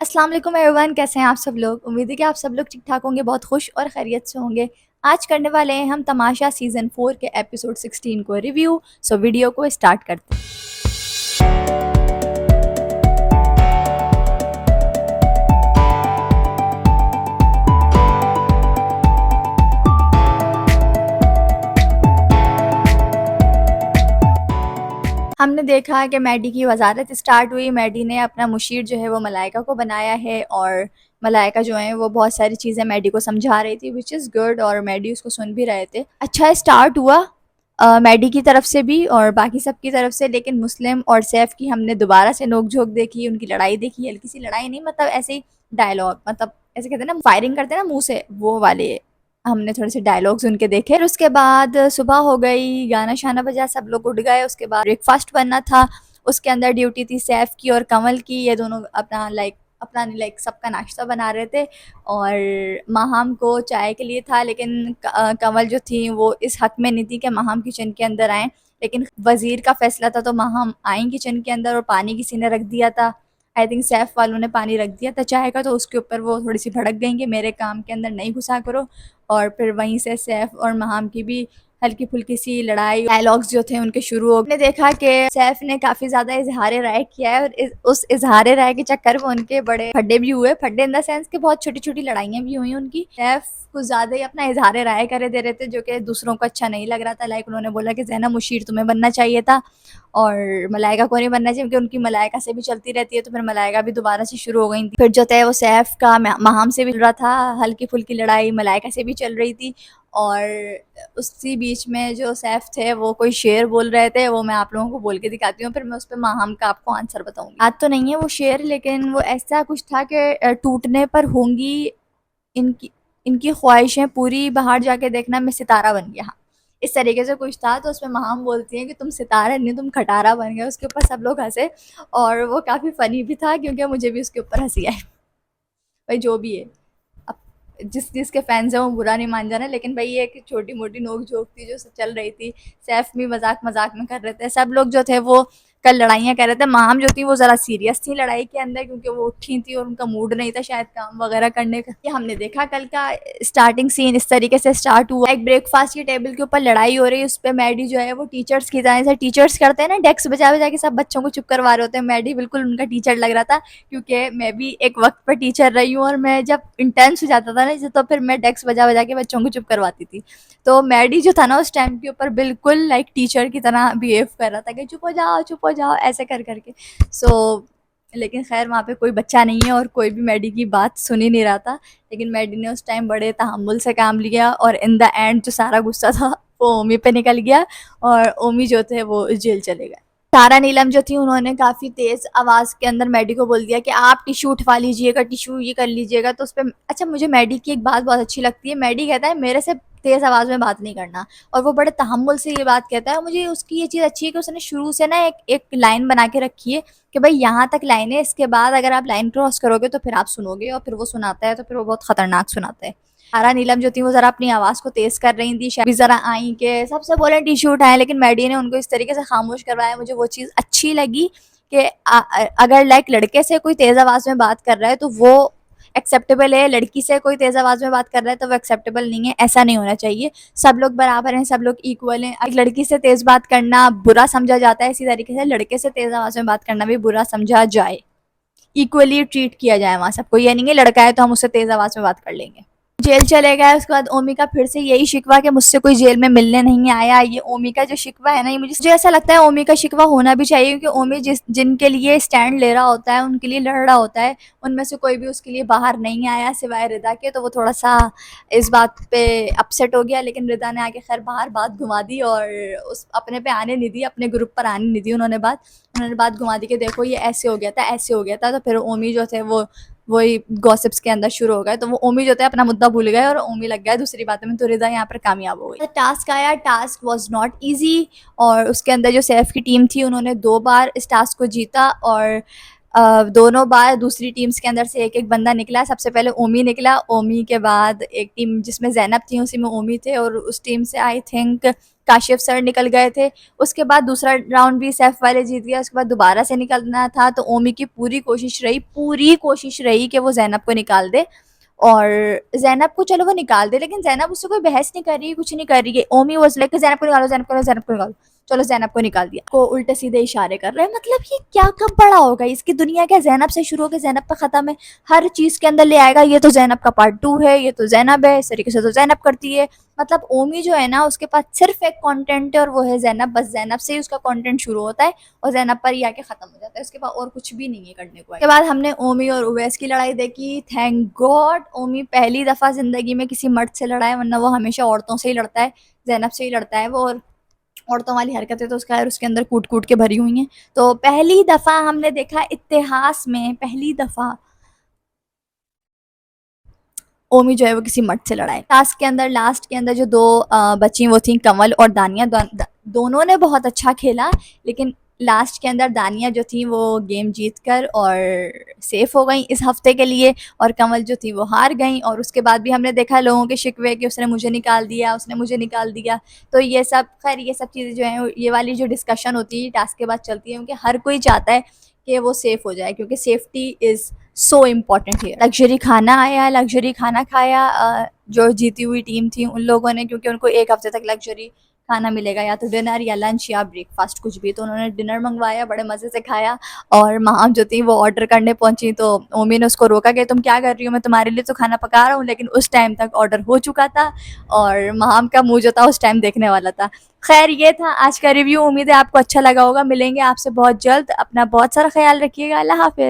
अस्सलाम वालेकुम एवरीवन, कैसे हैं आप सब लोग। उम्मीद है कि आप सब लोग ठीक ठाक होंगे, बहुत खुश और खैरियत से होंगे। आज करने वाले हैं हम तमाशा सीज़न 4 के एपिसोड 16 को रिव्यू। सो वीडियो को स्टार्ट करते हैं। हमने देखा कि मैडी की वजारत स्टार्ट हुई। मैडी ने अपना मुशीर जो है वो मलाइका को बनाया है और मलाइका जो है वो बहुत सारी चीज़ें मैडी को समझा रही थी, विच इज़ गुड, और मैडी उसको सुन भी रहे थे। अच्छा स्टार्ट हुआ मैडी की तरफ से भी और बाकी सब की तरफ से, लेकिन मुस्लिम और सैफ की हमने दोबारा से नोक झोंक देखी, उनकी लड़ाई देखी। हल्की सी लड़ाई नहीं, मतलब ऐसे ही डायलॉग, मतलब ऐसे कहते हैं ना फायरिंग करते हैं ना मुंह से, वो वाले हमने थोड़े से डायलॉग्स उनके देखे। फिर उसके बाद सुबह हो गई, गाना शाना बजा, सब लोग उठ गए। उसके बाद ब्रेकफास्ट बनना था, उसके अंदर ड्यूटी थी सैफ की और कंवल की। ये दोनों अपना लाइक सबका नाश्ता बना रहे थे और माहम को चाय के लिए था, लेकिन कंवल जो थी वो इस हक में नहीं थी कि माहम किचन के अंदर आए, लेकिन वजीर का फैसला था तो माहम आई किचन के अंदर और पानी किसी ने रख दिया था। आई थिंक सैफ वालों ने पानी रख दिया था चाय का, तो उसके ऊपर वो थोड़ी सी भड़क गई कि मेरे काम के अंदर नहीं घुसा करो। और फिर वहीं से सैफ और महाम की भी हल्की फुल्की सी लड़ाई, डायलॉग्स जो थे उनके शुरू हो गए। देखा कि सैफ ने काफ़ी ज़्यादा इजहार राय किया है और उस इजहार राय के चक्कर में उनके बड़े फड्डे भी हुए। फड्डे इन द सेंस के बहुत छोटी छोटी लड़ाइयाँ भी हुई उनकी। सैफ कुछ ज़्यादा ही अपना इजहार राय करे दे रहे थे, जो कि दूसरों को अच्छा नहीं लग रहा था। लाइक उन्होंने बोला कि ज़ैनब मुशीर तुम्हें बनना चाहिए था और मलाइका को नहीं बनना चाहिए, क्योंकि उनकी मलाइका से भी चलती रहती है। तो फिर मलाइका भी दोबारा से शुरू हो गई थी। फिर जो थे वो सैफ का महाम से भी चल रहा था, हल्की फुल्की लड़ाई मलाइका से भी चल रही थी। और उसी बीच में जो सैफ थे वो कोई शेर बोल रहे थे, वो मैं आप लोगों को बोल के दिखाती हूँ, फिर मैं उस पर माहम का आपको आंसर बताऊंगी। याद तो नहीं है वो शेर, लेकिन वो ऐसा कुछ था कि टूटने पर होंगी इनकी इनकी ख्वाहिशें पूरी, बाहर जाके देखना मैं सितारा बन गया। हाँ, इस तरीके से कुछ था। तो उसमें माहम बोलती हैं कि तुम सितारा नहीं, तुम खटारा बन गए। उसके ऊपर सब लोग हंसे और वो काफ़ी फ़नी भी था, क्योंकि मुझे भी उसके ऊपर हंसी आई। भाई जो भी है, अब जिस जिसके फैंस हैं वो बुरा नहीं मान जाना, लेकिन भाई ये एक छोटी मोटी नोक झोंक थी जो चल रही थी। सैफ भी मजाक मजाक में कर रहे थे, सब लोग जो थे वो कल लड़ाइयाँ कर रहे थे। माहम जो थी वो ज़रा सीरियस थी लड़ाई के अंदर, क्योंकि वो उठी थी और उनका मूड नहीं था शायद काम वगैरह करने का। ये हमने देखा कल का स्टार्टिंग सीन इस तरीके से स्टार्ट हुआ। एक ब्रेकफास्ट की टेबल के ऊपर लड़ाई हो रही है, उस पर मैडी जो है वो टीचर्स की तरह से टीचर्स करते हैं ना, डेस्क बजा बजा के सब बच्चों को चुप करवा रहे होते हैं। मैडी बिल्कुल उनका टीचर लग रहा था, क्योंकि मैं भी एक वक्त पर टीचर रही हूँ और मैं जब इंटेंस हो जाता था ना तो फिर मैं डेस्क बजा बजा के बच्चों को चुप करवाती थी। तो मैडी जो था ना उस टाइम के ऊपर बिल्कुल लाइक टीचर की तरह बिहेव कर रहा था कि चुप हो जाओ ऐसे कर करके। सो लेकिन खैर वहाँ पे कोई बच्चा नहीं है और कोई भी मैडी की बात सुन ही नहीं रहा था, लेकिन मैडी ने उस टाइम बड़े तहम्मुल से काम लिया और इन द एंड जो सारा गुस्सा था वो ओमी पे निकल गया और ओमी जो थे वो जेल चले गए। तारा नीलम जो थी उन्होंने काफ़ी तेज़ आवाज़ के अंदर मैडी को बोल दिया कि आप टिश्यू उठवा लीजिएगा, टिश्यू ये कर लीजिएगा। तो उस पर अच्छा, मुझे मैडी की एक बात बहुत अच्छी लगती है। मैडी कहता है मेरे से तेज़ आवाज़ में बात नहीं करना, और वो बड़े तहम्मुल से ये बात कहता है। मुझे उसकी ये चीज़ अच्छी है कि उसने शुरू से ना एक एक लाइन बना के रखी है कि भाई यहाँ तक लाइन है, इसके बाद अगर आप लाइन क्रॉस करोगे तो फिर आप सुनोगे, और फिर वो सुनाता है तो फिर वो बहुत ख़तरनाक सुनाता है। तारा नीलम जो थी वो ज़रा अपनी आवाज़ को तेज़ कर रही थी, शायद ज़रा आई के सबसे बोले टिश्यू उठाए, लेकिन मैडी ने उनको इस तरीके से खामोश करवाया। मुझे वो चीज़ अच्छी लगी कि अगर लाइक लड़के से कोई तेज़ आवाज़ में बात कर रहा है तो वो एक्सेप्टेबल है, लड़की से कोई तेज़ आवाज़ में बात कर रहा है तो वो एक्सेप्टेबल नहीं है। ऐसा नहीं होना चाहिए, सब लोग बराबर हैं, सब लोग इक्वल हैं। एक लड़की से तेज़ बात करना बुरा समझा जाता है, इसी तरीके से लड़के से तेज़ आवाज़ में बात करना भी बुरा समझा जाए। इक्वली ट्रीट किया जाए वहाँ सबको, ये नहीं है लड़का है तो हम उससे तेज़ आवाज़ में बात कर लेंगे। जेल चले गए। उसके बाद ओमी का फिर से यही शिकवा कि मुझसे कोई जेल में मिलने नहीं आया। ये ओमी का जो शिकवा है ना, ये मुझे ऐसा लगता है ओमी का शिकवा होना भी चाहिए, क्योंकि ओमी जिनके लिए स्टैंड ले रहा होता है, उनके लिए लड़ रहा होता है, उनमें से कोई भी उसके लिए बाहर नहीं आया सिवाय रिदा के। तो वो थोड़ा सा इस बात पे अपसेट हो गया, लेकिन रिदा ने आके खैर बाहर बात घुमा दी और उस अपने पे आने नहीं दी, अपने ग्रुप पर आने नहीं दी। उन्होंने बात घुमा दी कि देखो ये ऐसे हो गया था, ऐसे हो गया था। तो फिर ओमी जो थे वो वही गॉसिप्स के अंदर शुरू हो गए। तो वो ओमी जो थे अपना मुद्दा भूल गए और ओमी लग गया दूसरी बातों में। तो रिदा यहाँ पर कामयाब हो गई। टास्क आया, टास्क वाज नॉट इजी, और उसके अंदर जो सैफ की टीम थी उन्होंने 2 बार इस टास्क को जीता, और दोनों बार दूसरी टीम्स के अंदर से एक एक बंदा निकला। सबसे पहले ओमी निकला, ओमी के बाद एक टीम जिसमें ज़ैनब थी उसी में ओमी थे, और उस टीम से आई थिंक काशिफ सर निकल गए थे। उसके बाद दूसरा राउंड भी सैफ वाले जीत गया, उसके बाद दोबारा से निकलना था, तो ओमी की पूरी कोशिश रही कि वो ज़ैनब को निकाल दे, और ज़ैनब को चलो वो निकाल दे, लेकिन ज़ैनब उससे कोई बहस नहीं कर रही है, कुछ नहीं कर रही है। ओमी वाज़ लाइक ज़ैनब को निकालो, ज़ैनब को निकालो, ज़ैनब को निकालो। चलो ज़ैनब को निकाल दिया, को उल्टे सीधे इशारे कर रहे हैं, मतलब ये क्या कब बड़ा होगा, इसकी दुनिया क्या ज़ैनब से शुरू होकर ज़ैनब पे ख़त्म है, हर चीज़ के अंदर ले आएगा, ये तो ज़ैनब का पार्ट 2 है, ये तो ज़ैनब है, इस तरीके से तो ज़ैनब करती है। मतलब ओमी जो है ना, उसके पास सिर्फ एक कंटेंट है और वो है ज़ैनब, बस ज़ैनब से ही उसका कंटेंट शुरू होता है और ज़ैनब पर ही आके ख़त्म हो जाता है, उसके बाद और कुछ भी नहीं है करने को। उसके बाद हमने ओमी और उवैस की लड़ाई देखी। थैंक गॉड ओमी पहली दफ़ा ज़िंदगी में किसी मर्द से लड़ा है, वरना वो हमेशा औरतों से ही लड़ता है, ज़ैनब से ही लड़ता है वो, और औरतों वाली हरकतें तो उसका उसके अंदर कूट कूट के भरी हुई हैं। तो पहली दफ़ा हमने देखा इतिहास में, पहली दफ़ा ओमी जो है वो किसी मर्द से लड़ा है। टास्क के अंदर लास्ट के अंदर जो दो बची वो थी कंवल और दानिया, दोनों ने बहुत अच्छा खेला, लेकिन लास्ट के अंदर दानिया जो थी वो गेम जीत कर और सेफ हो गई इस हफ्ते के लिए, और कंवल जो थी वो हार गई। और उसके बाद भी हमने देखा लोगों के शिकवे कि उसने मुझे निकाल दिया, उसने मुझे निकाल दिया। तो ये सब खैर ये सब चीज़ें जो हैं, ये वाली जो डिस्कशन होती है टास्क के बाद चलती है, क्योंकि हर कोई चाहता है कि वो सेफ हो जाए, क्योंकि सेफ्टी इज़ सो इम्पॉर्टेंट है। लग्जरी खाना आया, लग्जरी खाना खाया जो जीती हुई टीम थी उन लोगों ने, क्योंकि उनको एक हफ्ते तक लग्जरी खाना मिलेगा, या तो डिनर या लंच या ब्रेकफास्ट कुछ भी। तो उन्होंने डिनर मंगवाया, बड़े मज़े से खाया। और महाम जो थी वो ऑर्डर करने पहुंची, तो ओमी ने उसको रोका कि तुम क्या कर रही हो, मैं तुम्हारे लिए तो खाना पका रहा हूँ, लेकिन उस टाइम तक ऑर्डर हो चुका था और महाम का मुँह जो था उस टाइम देखने वाला था। खैर ये था आज का रिव्यू, उम्मीद है आपको अच्छा लगा होगा। मिलेंगे आपसे बहुत जल्द, अपना बहुत सारा ख्याल रखिएगा। अल्लाह हाफिज़।